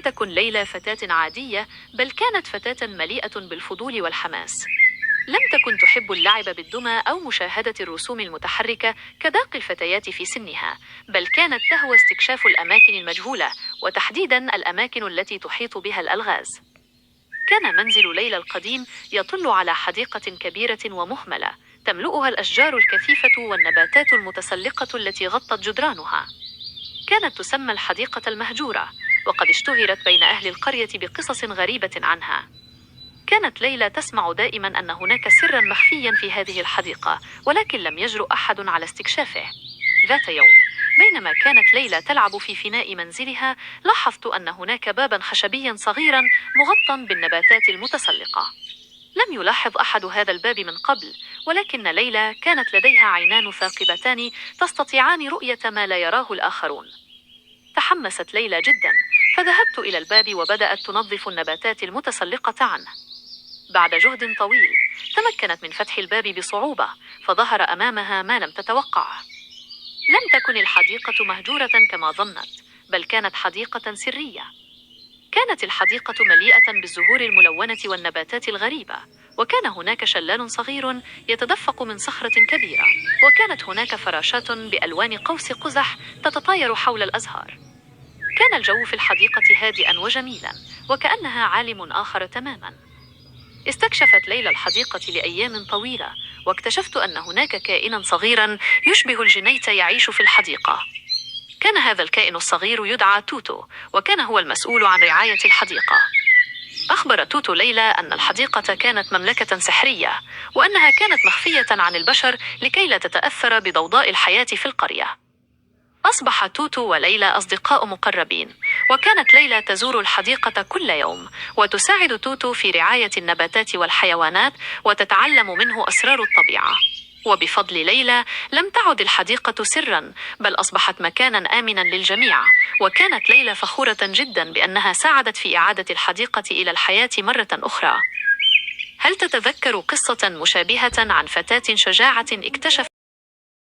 لم تكن ليلى فتاة عادية، بل كانت فتاة مليئة بالفضول والحماس. لم تكن تحب اللعب بالدمى أو مشاهدة الرسوم المتحركة كباقي الفتيات في سنها، بل كانت تهوى استكشاف الأماكن المجهولة، وتحديدا الأماكن التي تحيط بها الألغاز. كان منزل ليلى القديم يطل على حديقة كبيرة ومهملة، تملؤها الأشجار الكثيفة والنباتات المتسلقة التي غطت جدرانها. كانت تسمى الحديقة المهجورة، وقد اشتهرت بين أهل القرية بقصص غريبة عنها. كانت ليلى تسمع دائما أن هناك سرا مخفيا في هذه الحديقة، ولكن لم يجرؤ أحد على استكشافه. ذات يوم، بينما كانت ليلى تلعب في فناء منزلها، لاحظت أن هناك بابا خشبيا صغيرا مغطى بالنباتات المتسلقة. لم يلاحظ أحد هذا الباب من قبل، ولكن ليلى كانت لديها عينان ثاقبتان تستطيعان رؤية ما لا يراه الآخرون. تحمست ليلى جدا، فذهبت إلى الباب وبدأت تنظف النباتات المتسلقة عنه. بعد جهد طويل، تمكنت من فتح الباب بصعوبة، فظهر أمامها ما لم تتوقعه. لم تكن الحديقة مهجورة كما ظنت، بل كانت حديقة سرية. كانت الحديقة مليئة بالزهور الملونة والنباتات الغريبة، وكان هناك شلال صغير يتدفق من صخرة كبيرة، وكانت هناك فراشات بألوان قوس قزح تتطاير حول الأزهار. كان الجو في الحديقة هادئا وجميلا، وكأنها عالم آخر تماما. استكشفت ليلى الحديقة لأيام طويلة، واكتشفت أن هناك كائنا صغيرا يشبه الجنيت يعيش في الحديقة. كان هذا الكائن الصغير يدعى توتو، وكان هو المسؤول عن رعاية الحديقة. أخبر توتو ليلى أن الحديقة كانت مملكة سحرية، وأنها كانت مخفية عن البشر لكي لا تتأثر بضوضاء الحياة في القرية. أصبح توتو وليلى أصدقاء مقربين، وكانت ليلى تزور الحديقة كل يوم، وتساعد توتو في رعاية النباتات والحيوانات، وتتعلم منه أسرار الطبيعة. وبفضل ليلى لم تعد الحديقة سرا، بل أصبحت مكانا آمنا للجميع، وكانت ليلى فخورة جدا بأنها ساعدت في إعادة الحديقة إلى الحياة مرة أخرى. هل تتذكر قصة مشابهة عن فتاة شجاعة اكتشفت